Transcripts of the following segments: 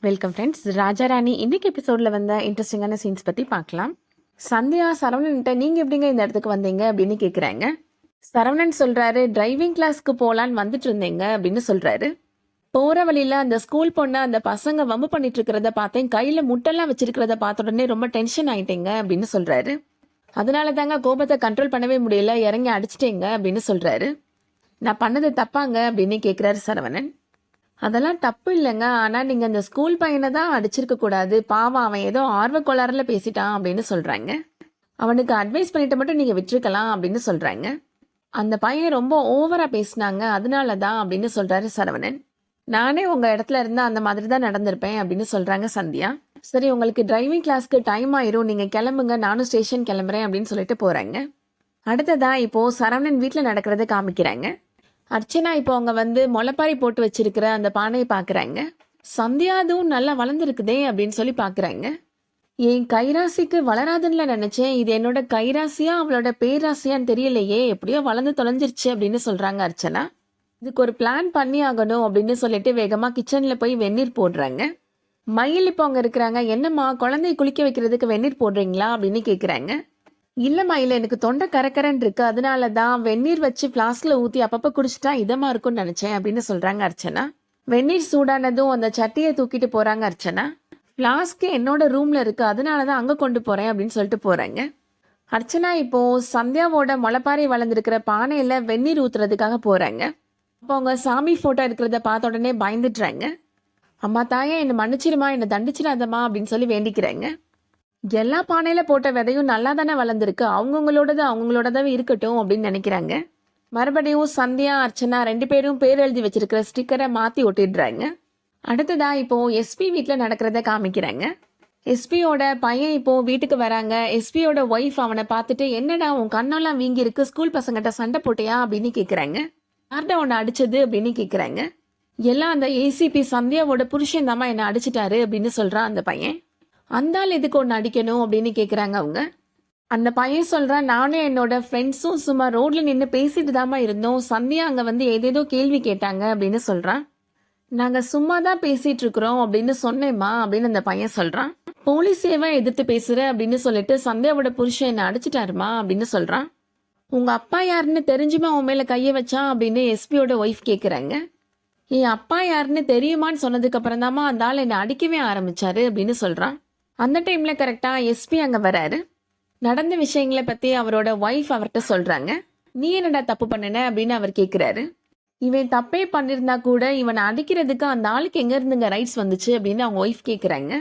Welcome friends. Raja Rani இன்னைக்கு எபிசோட்ல வந்த இன்ட்ரெஸ்டிங்கான சீன்ஸ் பத்தி பார்க்கலாம். சந்தியா சரவணன்கிட்ட நீங்க எப்படிங்க இந்த இடத்துக்கு வந்தீங்க அப்படின்னு கேக்குறாங்க. சரவணன் சொல்றாரு, டிரைவிங் கிளாஸ்க்கு போலான்னு வந்துட்டு இருந்தீங்க அப்படின்னு சொல்றாரு. போற வழியில அந்த ஸ்கூல் பொண்ண அந்த பசங்க வம்பு பண்ணிட்டு இருக்கிறத பார்த்தேன், கையில முட்டெல்லாம் வச்சிருக்கிறத பார்த்த உடனே ரொம்ப டென்ஷன் ஆயிட்டேங்க அப்படின்னு சொல்றாரு. அதனால தாங்க கோபத்தை கண்ட்ரோல் பண்ணவே முடியல, இறங்கி அடிச்சிட்டேங்க அப்படின்னு சொல்றாரு. நான் பண்ணது தப்பாங்க அப்படின்னு கேக்குறாரு சரவணன். அதெல்லாம் தப்பு இல்லைங்க, ஆனா நீங்க அந்த ஸ்கூல் பையனை தான் அடிச்சிருக்க கூடாது, பாவம் அவன் ஏதோ ஆர்வ கோளாறுல பேசிட்டான் அப்படின்னு சொல்றாங்க. அவனுக்கு அட்வைஸ் பண்ணிட்டு மட்டும் நீங்க விட்டுருக்கலாம் அப்படின்னு சொல்றாங்க. அந்த பையன் ரொம்ப ஓவரா பேசினாங்க, அதனாலதான் அப்படின்னு சொல்றாரு சரவணன். நானே உங்க இடத்துல இருந்தா அந்த மாதிரி தான் நடந்திருப்பேன் அப்படின்னு சொல்றாங்க சந்தியா. சரி, உங்களுக்கு டிரைவிங் கிளாஸ்க்கு டைம் ஆயிரும், நீங்க கிளம்புங்க, நானும் ஸ்டேஷன் கிளம்புறேன் அப்படின்னு சொல்லிட்டு போறாங்க. அடுத்ததா இப்போ சரவணன் வீட்டுல நடக்கிறத காமிக்கிறாங்க. அர்ச்சனா இப்போ அவங்க முளைப்பாரி போட்டு வச்சிருக்கிற அந்த பானையை பாக்குறாங்க. சந்தியா அதுவும் நல்லா வளர்ந்துருக்குதே அப்படின்னு சொல்லி பாக்குறாங்க. என் கைராசிக்கு வளராதுன்னு நினைச்சேன், இது என்னோட கைராசியா அவளோட பேராசியான்னு தெரியலையே, எப்படியோ வளர்ந்து தொலைஞ்சிருச்சு அப்படின்னு சொல்றாங்க அர்ச்சனா. இதுக்கு ஒரு பிளான் பண்ணி ஆகணும் அப்படின்னு சொல்லிட்டு வேகமா கிச்சன்ல போய் வெந்நீர் போடுறாங்க. மயில் இப்போ அங்க இருக்கிறாங்க. என்னம்மா, குழந்தைய குளிக்க வைக்கிறதுக்கு வெந்நீர் போடுறீங்களா அப்படின்னு கேக்குறாங்க. இல்லம்மா, இல்ல எனக்கு தொண்டை கரக்கரன்னு இருக்கு, அதனாலதான் வெந்நீர் வச்சு பிளாஸ்க்ல ஊத்தி அப்பப்ப குடிச்சிட்டா இதமா இருக்கும்னு நினைச்சேன் அப்படின்னு சொல்றாங்க அர்ச்சனா. வெந்நீர் சூடானதும் அந்த சட்டியை தூக்கிட்டு போறாங்க அர்ச்சனா. பிளாஸ்க் என்னோட ரூம்ல இருக்கு, அதனாலதான் அங்க கொண்டு போறேன் அப்படின்னு சொல்லிட்டு போறாங்க. அர்ச்சனா இப்போ சந்தியாவோட முளைப்பாறை வளர்ந்துருக்கிற பானையில வெந்நீர் ஊத்துறதுக்காக போறாங்க. அப்போ அவங்க சாமி போட்டோ இருக்கிறத பார்த்த உடனே பயந்துடுறாங்க. அம்மா தாயே, என்னை மன்னிச்சிருமா, என்னை தண்டிச்சிடாதம்மா அப்படின்னு சொல்லி வேண்டிக்கிறாங்க. எல்லா பானையில போட்ட விதையும் நல்லா தானே வளர்ந்துருக்கு, அவங்கவுங்களோடதாவே இருக்கட்டும் அப்படின்னு நினைக்கிறாங்க. மறுபடியும் சந்தியா அர்ச்சனா 2 பேரும் பேர் எழுதி வச்சிருக்கிற ஸ்டிக்கரை மாத்தி ஒட்டிடுறாங்க. அடுத்ததா இப்போ எஸ்பி வீட்டுல நடக்கிறத காமிக்கிறாங்க. எஸ்பியோட பையன் இப்போ வீட்டுக்கு வராங்க. எஸ்பியோட ஒய்ஃப் அவனை பார்த்துட்டு, என்னடா உன் கண்ணெல்லாம் வீங்கி இருக்கு, ஸ்கூல் பசங்கிட்ட சண்டை போட்டியா அப்படின்னு கேக்குறாங்க. யார்டா உன்னை அடிச்சது அப்படின்னு கேக்குறாங்க. எல்லாம் அந்த ஏசிபி சந்தியாவோட புருஷன் தாமா என்ன அடிச்சிட்டாரு அப்படின்னு சொல்றான் அந்த பையன். அந்த ஆள் எதுக்கு ஒன்று அடிக்கணும் அப்படின்னு கேட்குறாங்க அவங்க. அந்த பையன் சொல்கிறான், நானும் என்னோட ஃப்ரெண்ட்ஸும் சும்மா ரோட்ல நின்று பேசிட்டு தாமா இருந்தோம், சந்தியா அங்கே ஏதேதோ கேள்வி கேட்டாங்க அப்படின்னு சொல்கிறான். நாங்கள் சும்மா தான் பேசிட்டு இருக்கிறோம் அப்படின்னு சொன்னேம்மா அப்படின்னு அந்த பையன் சொல்கிறான். போலீஸேவா எதிர்த்து பேசுற அப்படின்னு சொல்லிட்டு சந்தியாவோட புருஷன் என்ன அடிச்சிட்டாருமா அப்படின்னு சொல்கிறான். உங்கள் அப்பா யாருன்னு தெரிஞ்சுமா உன் மேலே கையை வச்சான் அப்படின்னு எஸ்பியோட ஒய்ஃப் கேட்குறாங்க. என் அப்பா யாருன்னு தெரியுமான்னு சொன்னதுக்கு அப்புறம் தாமா அந்த ஆள் என்னை அடிக்கவே ஆரம்பிச்சாரு அப்படின்னு சொல்கிறான். அந்த டைம்ல கரெக்டா எஸ்பி அங்க வராரு. நடந்த விஷயங்களை பத்தி அவரோட ஒய்ஃப் அவர்கிட்ட சொல்றாங்க. நீ என்னடா தப்பு பண்ணன அப்படின்னு அவர் கேக்குறாரு. இவன் தப்பே பண்ணிருந்தா கூட இவனை அடிக்கிறதுக்கு அந்த ஆளுக்கு எங்க இருந்துங்க ரைட்ஸ் வந்துச்சு அப்படின்னு அவங்க ஒய்ஃப் கேக்குறாங்க.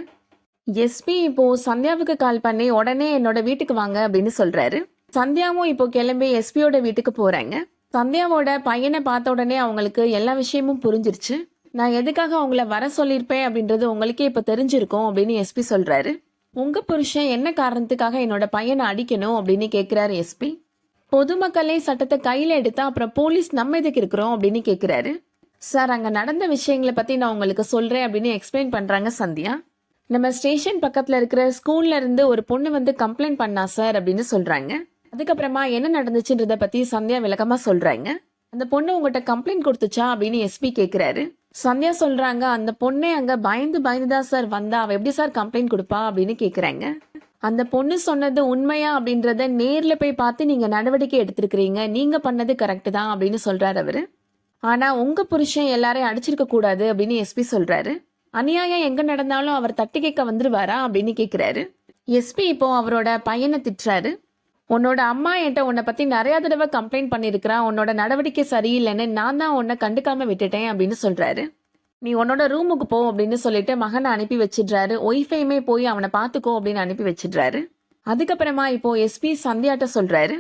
எஸ்பி இப்போ சந்தியாவுக்கு கால் பண்ணி உடனே என்னோட வீட்டுக்கு வாங்க அப்படின்னு சொல்றாரு. சந்தியாவும் இப்போ கிளம்பி எஸ்பியோட வீட்டுக்கு போறாங்க. சந்தியாவோட பையனை பார்த்த உடனே அவங்களுக்கு எல்லா விஷயமும் புரிஞ்சிருச்சு. நான் எதுக்காக உங்களை வர சொல்லியிருப்பேன் அப்படின்றது உங்களுக்கே இப்போ தெரிஞ்சிருக்கும் அப்படின்னு எஸ்பி சொல்றாரு. உங்க புருஷன் என்ன காரணத்துக்காக என்னோட பையனை அடிக்கணும் அப்படின்னு கேட்கிறாரு எஸ்பி. பொதுமக்களே சட்டத்தை கையில எடுத்தா அப்புறம் போலீஸ் நம்ம எதுக்கு இருக்கிறோம் அப்படின்னு கேட்கிறாரு. சார், அங்க நடந்த விஷயங்களை பத்தி நான் உங்களுக்கு சொல்றேன் அப்படின்னு எக்ஸ்பிளைன் பண்றாங்க சந்தியா. நம்ம ஸ்டேஷன் பக்கத்துல இருக்கிற ஸ்கூல்ல இருந்து ஒரு பொண்ணு கம்ப்ளைண்ட் பண்ணா சார் அப்படின்னு சொல்றாங்க. அதுக்கப்புறமா என்ன நடந்துச்சுன்றத பத்தி சந்தியா விளக்கமா சொல்றாங்க. அந்த பொண்ணு உங்ககிட்ட கம்ப்ளைண்ட் கொடுத்துச்சா அப்படின்னு எஸ்பி கேக்குறாரு. சந்தியா சொல்றாங்க, அந்த பொண்ணே அங்க பயந்துதான் சார் வந்தா, அவ எப்படி சார் கம்ப்ளைண்ட் கொடுப்பா அப்படின்னு கேக்குறாங்க. அந்த பொண்ணு சொன்னது உண்மையா அப்படின்றத நேர்ல போய் பார்த்து நீங்க நடவடிக்கை எடுத்திருக்கிறீங்க, நீங்க பண்ணது கரெக்ட் தான் அப்படின்னு சொல்றாரு அவரு. ஆனா உங்க புருஷன் எல்லாரையும் அடிச்சிருக்க கூடாது அப்படின்னு எஸ்பி சொல்றாரு. அநியாயம் எங்க நடந்தாலும் அவர் தட்டி கேட்க வந்துருவாரா அப்படின்னு கேக்குறாரு. எஸ்பி இப்போ அவரோட பையனை திட்டுறாரு. உன்னோட அம்மா என்கிட்ட உன்னை பத்தி நிறைய தடவை கம்ப்ளைண்ட் பண்ணிருக்கிறா, உன்னோட நடவடிக்கை சரியில்லைன்னு நான் தான் உன்னை கண்டுக்காம விட்டுட்டேன் அப்படின்னு சொல்றாரு. நீ உன்னோட ரூமுக்கு போ அப்படின்னு சொல்லிட்டு மகனை அனுப்பி வச்சிடுறாரு. ஒய்ஃபையுமே போய் அவனை பார்த்துக்கோ அப்படின்னு அனுப்பி வச்சிடுறாரு. அதுக்கப்புறமா இப்போ எஸ்பி சந்தியாட்ட சொல்றாரு,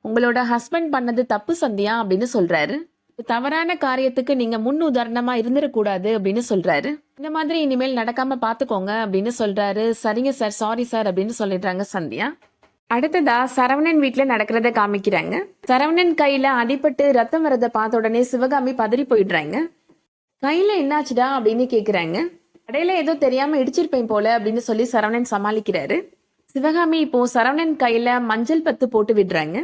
உங்களோட ஹஸ்பண்ட் பண்ணது தப்பு சந்தியா அப்படின்னு சொல்றாரு. தவறான காரியத்துக்கு நீங்க முன் உதாரணமா இருந்துடக்கூடாது அப்படின்னு சொல்றாரு. இந்த மாதிரி இனிமேல் நடக்காம பாத்துக்கோங்க அப்படின்னு சொல்றாரு. சரிங்க சார், சாரி சார் அப்படின்னு சொல்லிடுறாங்க சந்தியா. அடுத்ததா சரவணன் வீட்டுல நடக்கிறத காமிக்கிறாங்க. சரவணன் கையில அடிபட்டு ரத்தம் வரத பார்த்த உடனே சிவகாமி பதறி போயிடுறாங்க. கையில என்னாச்சுடா அப்படின்னு கேக்குறாங்க. கடையில ஏதோ தெரியாம இடிச்சிருப்பேன் போல அப்படின்னு சொல்லி சரவணன் சமாளிக்கிறாரு. சிவகாமி இப்போ சரவணன் கையில மஞ்சள் பத்து போட்டு விடுறாங்க.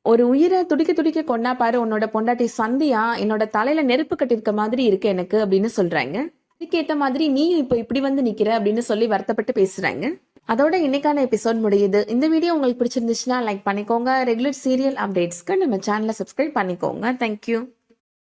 ஒரு உயிரை துடிக்க துடிக்க கொண்டா பாரு உன்னோட பொண்டாட்டி சந்தியா, என்னோட தலையில நெருப்பு கட்டிருக்க மாதிரி இருக்கு எனக்கு அப்படின்னு சொல்றாங்க. இதுக்கேத்த மாதிரி நீ இப்போ இப்படி வந்து நிக்கிற அப்படின்னு சொல்லி வருத்தப்பட்டு பேசுறாங்க. அதோட இன்னைக்கான எபிசோட் முடியுது. இந்த வீடியோ உங்களுக்கு பிடிச்சிருந்துச்சுன்னா லைக் பண்ணிக்கோங்க. ரெகுலர் சீரியல் அப்டேட்ஸ்க்கு நம்ம சேனலை சப்ஸ்கிரைப் பண்ணிக்கோங்க. தேங்க்யூ.